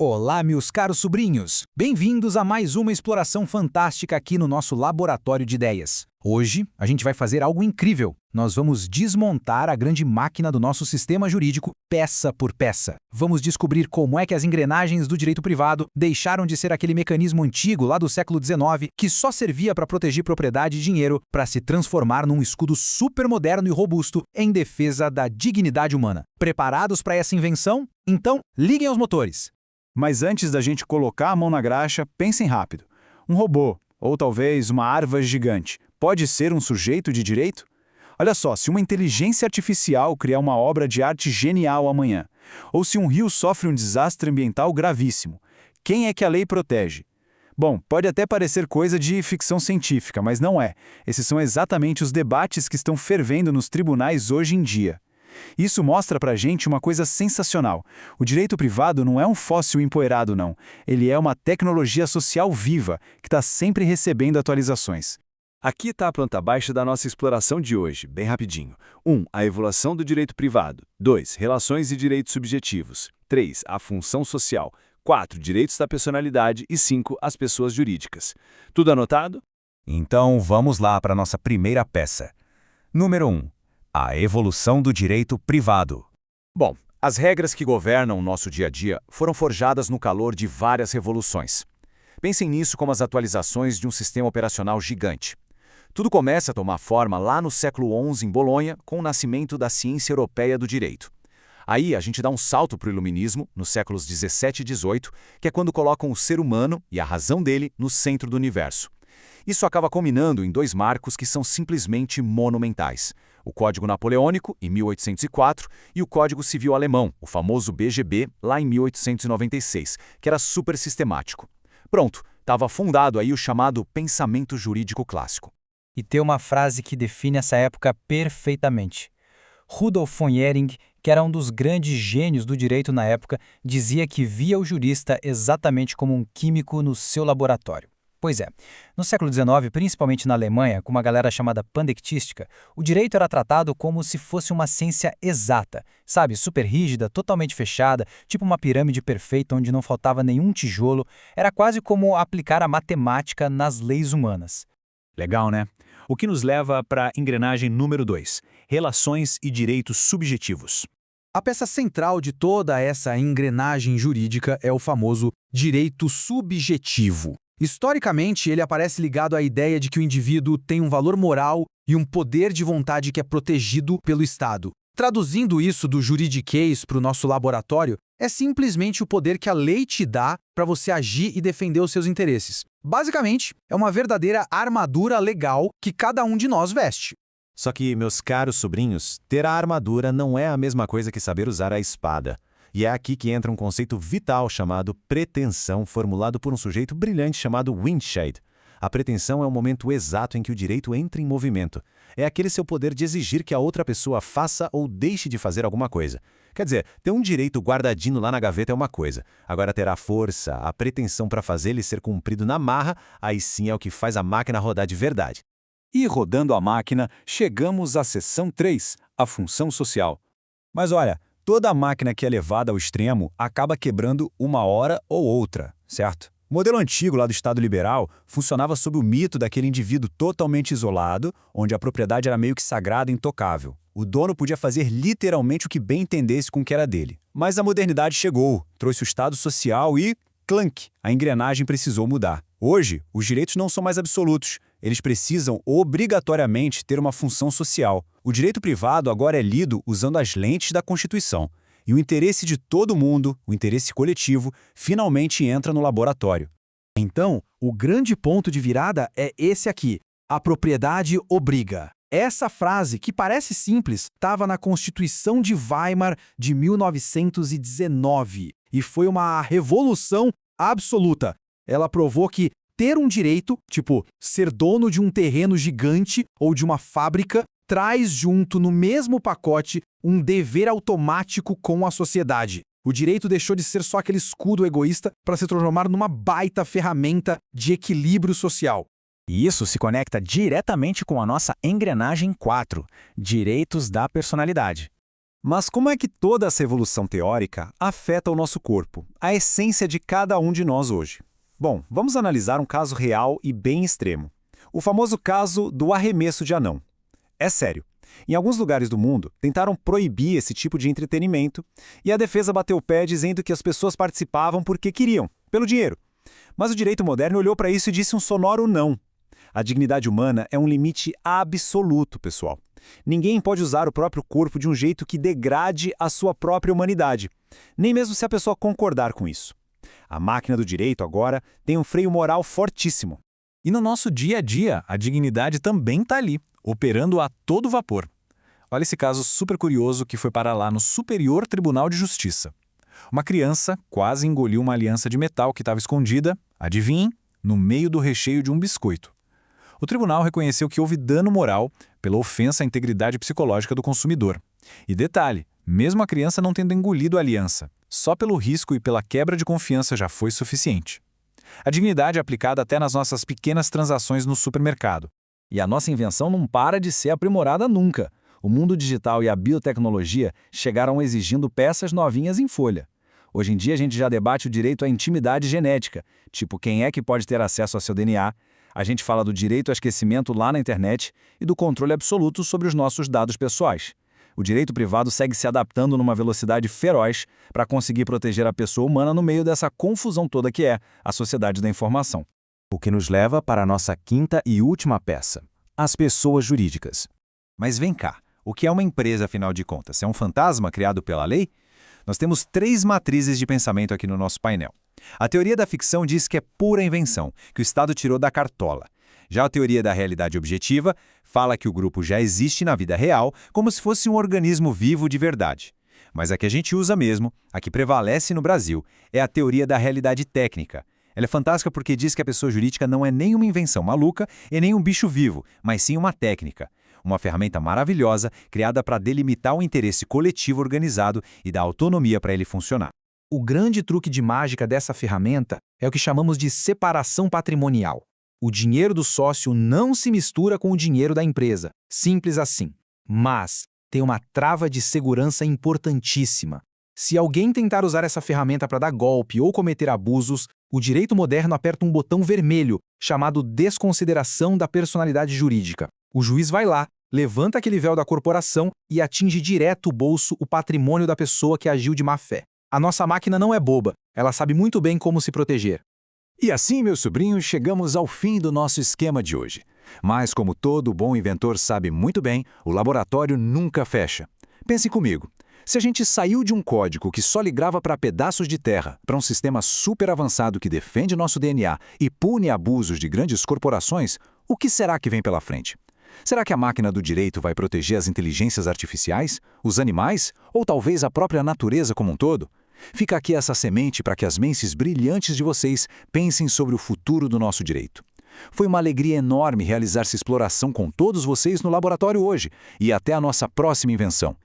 Olá, meus caros sobrinhos! Bem-vindos a mais uma exploração fantástica aqui no nosso laboratório de ideias. Hoje, a gente vai fazer algo incrível. Nós vamos desmontar a grande máquina do nosso sistema jurídico peça por peça. Vamos descobrir como é que as engrenagens do direito privado deixaram de ser aquele mecanismo antigo lá do século XIX que só servia para proteger propriedade e dinheiro para se transformar num escudo super moderno e robusto em defesa da dignidade humana. Preparados para essa invenção? Então, liguem aos motores! Mas antes da gente colocar a mão na graxa, pensem rápido. Um robô, ou talvez uma arva gigante, pode ser um sujeito de direito? Olha só, se uma inteligência artificial criar uma obra de arte genial amanhã, ou se um rio sofre um desastre ambiental gravíssimo, quem é que a lei protege? Bom, pode até parecer coisa de ficção científica, mas não é. Esses são exatamente os debates que estão fervendo nos tribunais hoje em dia. Isso mostra pra gente uma coisa sensacional. O direito privado não é um fóssil empoeirado, não. Ele é uma tecnologia social viva, que está sempre recebendo atualizações. Aqui está a planta baixa da nossa exploração de hoje, bem rapidinho. 1. A evolução do direito privado. 2. Relações e direitos subjetivos. 3. A função social. 4. Direitos da personalidade. E 5. As pessoas jurídicas. Tudo anotado? Então vamos lá para a nossa primeira peça. Número 1. A evolução do direito privado. Bom, as regras que governam o nosso dia a dia foram forjadas no calor de várias revoluções. Pensem nisso como as atualizações de um sistema operacional gigante. Tudo começa a tomar forma lá no século XI em Bolonha, com o nascimento da ciência europeia do direito. Aí a gente dá um salto para o iluminismo, nos séculos XVII e XVIII, que é quando colocam o ser humano e a razão dele no centro do universo. Isso acaba culminando em dois marcos que são simplesmente monumentais. O Código Napoleônico, em 1804, e o Código Civil Alemão, o famoso BGB, lá em 1896, que era super sistemático. Pronto, estava fundado aí o chamado pensamento jurídico clássico. E tem uma frase que define essa época perfeitamente. Rudolf von Jhering, que era um dos grandes gênios do direito na época, dizia que via o jurista exatamente como um químico no seu laboratório. Pois é, no século XIX, principalmente na Alemanha, com uma galera chamada pandectística, o direito era tratado como se fosse uma ciência exata, sabe, super rígida, totalmente fechada, tipo uma pirâmide perfeita onde não faltava nenhum tijolo, era quase como aplicar a matemática nas leis humanas. Legal, né? O que nos leva para a engrenagem número 2, relações e direitos subjetivos. A peça central de toda essa engrenagem jurídica é o famoso direito subjetivo. Historicamente, ele aparece ligado à ideia de que o indivíduo tem um valor moral e um poder de vontade que é protegido pelo Estado. Traduzindo isso do juridiquês para o nosso laboratório, é simplesmente o poder que a lei te dá para você agir e defender os seus interesses. Basicamente, é uma verdadeira armadura legal que cada um de nós veste. Só que, meus caros sobrinhos, ter a armadura não é a mesma coisa que saber usar a espada. E é aqui que entra um conceito vital chamado pretensão, formulado por um sujeito brilhante chamado Winshade. A pretensão é o momento exato em que o direito entra em movimento. É aquele seu poder de exigir que a outra pessoa faça ou deixe de fazer alguma coisa. Quer dizer, ter um direito guardadinho lá na gaveta é uma coisa. Agora ter a força, a pretensão para fazer ele ser cumprido na marra, aí sim é o que faz a máquina rodar de verdade. E rodando a máquina, chegamos à seção 3, a função social. Mas olha, toda máquina que é levada ao extremo acaba quebrando uma hora ou outra, certo? O modelo antigo lá do Estado liberal funcionava sob o mito daquele indivíduo totalmente isolado, onde a propriedade era meio que sagrada e intocável. O dono podia fazer literalmente o que bem entendesse com o que era dele. Mas a modernidade chegou, trouxe o Estado social e, clank, a engrenagem precisou mudar. Hoje, os direitos não são mais absolutos. Eles precisam obrigatoriamente ter uma função social. O direito privado agora é lido usando as lentes da Constituição. E o interesse de todo mundo, o interesse coletivo, finalmente entra no laboratório. Então, o grande ponto de virada é esse aqui: a propriedade obriga. Essa frase, que parece simples, estava na Constituição de Weimar de 1919 e foi uma revolução absoluta. Ela provou que ter um direito, tipo ser dono de um terreno gigante ou de uma fábrica, traz junto no mesmo pacote um dever automático com a sociedade. O direito deixou de ser só aquele escudo egoísta para se transformar numa baita ferramenta de equilíbrio social. E isso se conecta diretamente com a nossa engrenagem 4, direitos da personalidade. Mas como é que toda essa evolução teórica afeta o nosso corpo, a essência de cada um de nós hoje? Bom, vamos analisar um caso real e bem extremo. O famoso caso do arremesso de anão. É sério. Em alguns lugares do mundo, tentaram proibir esse tipo de entretenimento e a defesa bateu o pé dizendo que as pessoas participavam porque queriam, pelo dinheiro. Mas o direito moderno olhou para isso e disse um sonoro não. A dignidade humana é um limite absoluto, pessoal. Ninguém pode usar o próprio corpo de um jeito que degrade a sua própria humanidade, nem mesmo se a pessoa concordar com isso. A máquina do direito, agora, tem um freio moral fortíssimo. E no nosso dia a dia, a dignidade também está ali, operando a todo vapor. Olha esse caso super curioso que foi parar lá no Superior Tribunal de Justiça. Uma criança quase engoliu uma aliança de metal que estava escondida, adivinhem, no meio do recheio de um biscoito. O tribunal reconheceu que houve dano moral pela ofensa à integridade psicológica do consumidor. E detalhe, mesmo a criança não tendo engolido a aliança, só pelo risco e pela quebra de confiança já foi suficiente. A dignidade é aplicada até nas nossas pequenas transações no supermercado. E a nossa invenção não para de ser aprimorada nunca. O mundo digital e a biotecnologia chegaram exigindo peças novinhas em folha. Hoje em dia a gente já debate o direito à intimidade genética, tipo quem é que pode ter acesso ao seu DNA. A gente fala do direito ao esquecimento lá na internet e do controle absoluto sobre os nossos dados pessoais. O direito privado segue se adaptando numa velocidade feroz para conseguir proteger a pessoa humana no meio dessa confusão toda que é a sociedade da informação. O que nos leva para a nossa quinta e última peça, as pessoas jurídicas. Mas vem cá, o que é uma empresa, afinal de contas? É um fantasma criado pela lei? Nós temos 3 matrizes de pensamento aqui no nosso painel. A teoria da ficção diz que é pura invenção, que o Estado tirou da cartola. Já a teoria da realidade objetiva fala que o grupo já existe na vida real como se fosse um organismo vivo de verdade. Mas a que a gente usa mesmo, a que prevalece no Brasil, é a teoria da realidade técnica. Ela é fantástica porque diz que a pessoa jurídica não é nem uma invenção maluca e nem um bicho vivo, mas sim uma técnica. Uma ferramenta maravilhosa criada para delimitar o interesse coletivo organizado e dar autonomia para ele funcionar. O grande truque de mágica dessa ferramenta é o que chamamos de separação patrimonial. O dinheiro do sócio não se mistura com o dinheiro da empresa, simples assim. Mas tem uma trava de segurança importantíssima. Se alguém tentar usar essa ferramenta para dar golpe ou cometer abusos, o direito moderno aperta um botão vermelho, chamado desconsideração da personalidade jurídica. O juiz vai lá, levanta aquele véu da corporação e atinge direto o bolso, o patrimônio da pessoa que agiu de má fé. A nossa máquina não é boba, ela sabe muito bem como se proteger. E assim, meus sobrinhos, chegamos ao fim do nosso esquema de hoje. Mas, como todo bom inventor sabe muito bem, o laboratório nunca fecha. Pense comigo. Se a gente saiu de um código que só ligrava para pedaços de terra para um sistema super avançado que defende nosso DNA e pune abusos de grandes corporações, o que será que vem pela frente? Será que a máquina do direito vai proteger as inteligências artificiais, os animais ou talvez a própria natureza como um todo? Fica aqui essa semente para que as mentes brilhantes de vocês pensem sobre o futuro do nosso direito. Foi uma alegria enorme realizar essa exploração com todos vocês no laboratório hoje e até a nossa próxima invenção.